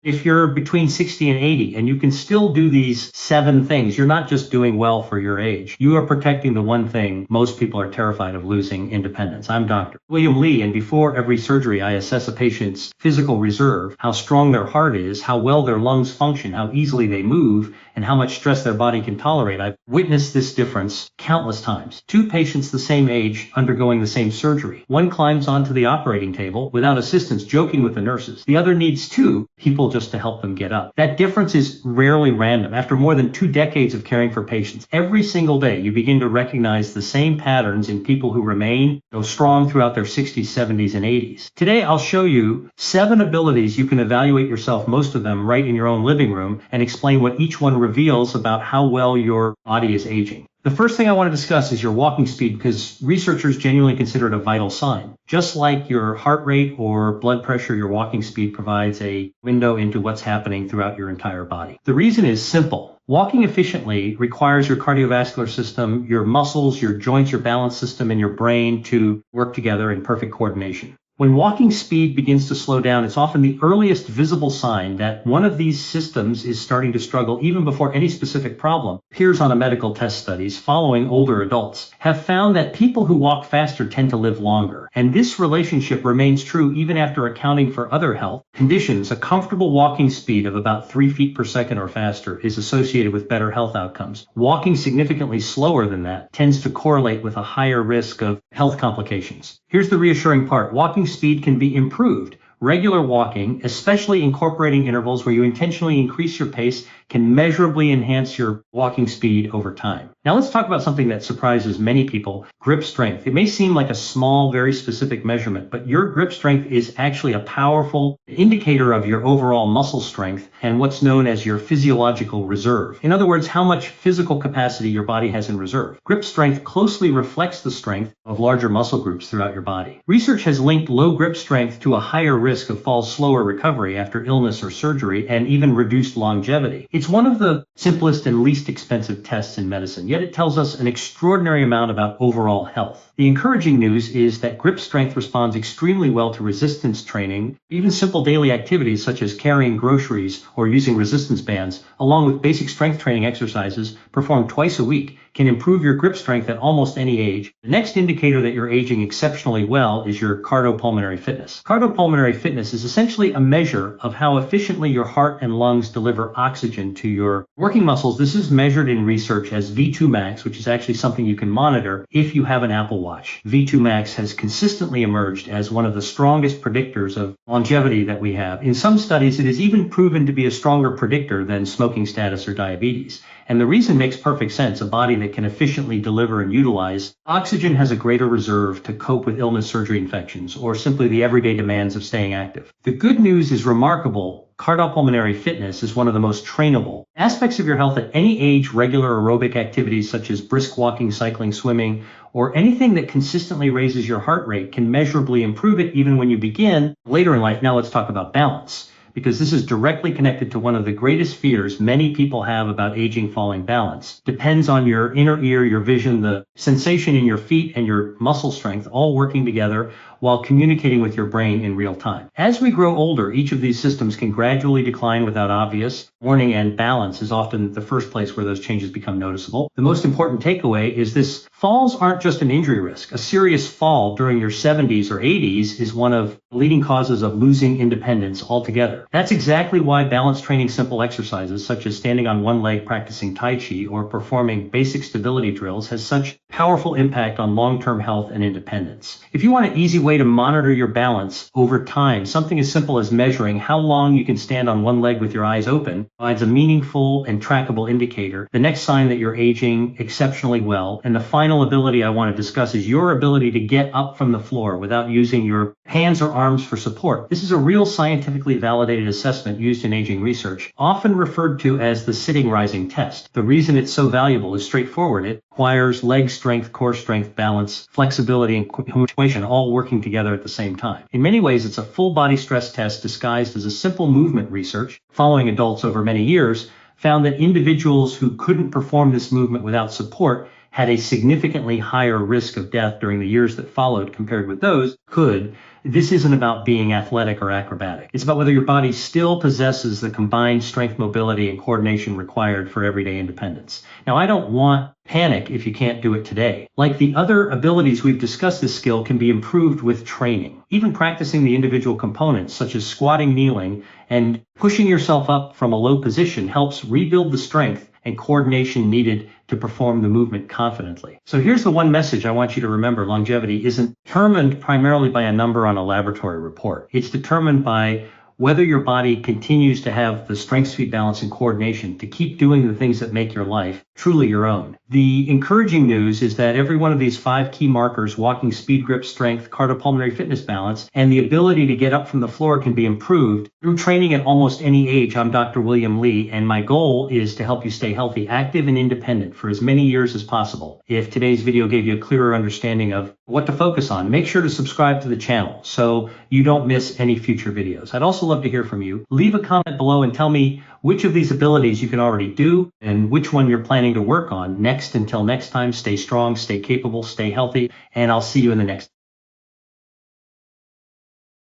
if you're between 60 and 80 and you can still do these 7 things, you're not just doing well for your age. You are protecting the one thing most people are terrified of losing: independence. I'm Dr. William Lee, and before every surgery, I assess a patient's physical reserve, how strong their heart is, how well their lungs function, how easily they move, and how much stress their body can tolerate. I've witnessed this difference countless times. 2 patients the same age undergoing the same surgery. One climbs onto the operating table without assistance, joking with the nurses. The other needs 2 people just to help them get up. That difference is rarely random. After more than 2 decades of caring for patients, every single day you begin to recognize the same patterns in people who remain strong throughout their 60s, 70s, and 80s. Today I'll show you 7 abilities you can evaluate yourself, most of them right in your own living room, and explain what each one reveals about how well your body is aging. The first thing I want to discuss is your walking speed, because researchers genuinely consider it a vital sign. Just like your heart rate or blood pressure, your walking speed provides a window into what's happening throughout your entire body. The reason is simple. Walking efficiently requires your cardiovascular system, your muscles, your joints, your balance system, and your brain to work together in perfect coordination. When walking speed begins to slow down, it's often the earliest visible sign that one of these systems is starting to struggle even before any specific problem appears on a medical test. Studies following older adults have found that people who walk faster tend to live longer. And this relationship remains true even after accounting for other health conditions. A comfortable walking speed of about 3 feet per second or faster is associated with better health outcomes. Walking significantly slower than that tends to correlate with a higher risk of health complications. Here's the reassuring part. Walking speed can be improved. Regular walking, especially incorporating intervals where you intentionally increase your pace, can measurably enhance your walking speed over time. Now let's talk about something that surprises many people: grip strength. It may seem like a small, very specific measurement, but your grip strength is actually a powerful indicator of your overall muscle strength and what's known as your physiological reserve. In other words, how much physical capacity your body has in reserve. Grip strength closely reflects the strength of larger muscle groups throughout your body. Research has linked low grip strength to a higher risk of slower recovery after illness or surgery, and even reduced longevity. It's one of the simplest and least expensive tests in medicine, yet it tells us an extraordinary amount about overall health. The encouraging news is that grip strength responds extremely well to resistance training. Even simple daily activities such as carrying groceries or using resistance bands, along with basic strength training exercises performed twice a week, can improve your grip strength at almost any age. The next indicator that you're aging exceptionally well is your cardiopulmonary fitness. Cardiopulmonary fitness is essentially a measure of how efficiently your heart and lungs deliver oxygen to your working muscles. This is measured in research as V2 max, which is actually something you can monitor if you have an Apple Watch. V2 max has consistently emerged as one of the strongest predictors of longevity that we have. In some studies, it is even proven to be a stronger predictor than smoking status or diabetes. And the reason makes perfect sense. A body that can efficiently deliver and utilize oxygen has a greater reserve to cope with illness, surgery, infections, or simply the everyday demands of staying active. The good news is remarkable. Cardiopulmonary fitness is one of the most trainable aspects of your health at any age. Regular aerobic activities such as brisk walking, cycling, swimming, or anything that consistently raises your heart rate can measurably improve it even when you begin later in life. Now let's talk about balance, because this is directly connected to one of the greatest fears many people have about aging: falling balance. Depends on your inner ear, your vision, the sensation in your feet, and your muscle strength all working together while communicating with your brain in real time. As we grow older, each of these systems can gradually decline without obvious warning, and balance is often the first place where those changes become noticeable. The most important takeaway is this: falls aren't just an injury risk. A serious fall during your 70s or 80s is one of the leading causes of losing independence altogether. That's exactly why balance training, simple exercises such as standing on one leg, practicing Tai Chi, or performing basic stability drills has such powerful impact on long-term health and independence. If you want an easy way to monitor your balance over time, something as simple as measuring how long you can stand on one leg with your eyes open provides a meaningful and trackable indicator. The next sign that you're aging exceptionally well. And the final ability I want to discuss is your ability to get up from the floor without using your hands or arms for support. This is a real scientifically validated assessment used in aging research, often referred to as the sitting rising test. The reason it's so valuable is straightforward. It requires leg strength, core strength, balance, flexibility, and coordination all working together at the same time. In many ways, it's a full body stress test disguised as a simple movement. Research following adults over many years found that individuals who couldn't perform this movement without support had a significantly higher risk of death during the years that followed compared with those could. This isn't about being athletic or acrobatic. It's about whether your body still possesses the combined strength, mobility, and coordination required for everyday independence. Now, I don't want panic if you can't do it today. Like the other abilities we've discussed, this skill can be improved with training. Even practicing the individual components, such as squatting, kneeling, and pushing yourself up from a low position helps rebuild the strength and coordination needed to perform the movement confidently. So here's the one message I want you to remember. Longevity isn't determined primarily by a number on a laboratory report. It's determined by whether your body continues to have the strength, speed, balance, and coordination to keep doing the things that make your life truly your own. The encouraging news is that every one of these 5 key markers, walking, speed, grip, strength, cardiopulmonary fitness, balance, and the ability to get up from the floor can be improved through training at almost any age. I'm Dr. William Lee, and my goal is to help you stay healthy, active, and independent for as many years as possible. If today's video gave you a clearer understanding of what to focus on, make sure to subscribe to the channel so you don't miss any future videos. I'd also love to hear from you. Leave a comment below and tell me which of these abilities you can already do and which one you're planning to work on next. Until next time, stay strong, stay capable, stay healthy, and I'll see you in the next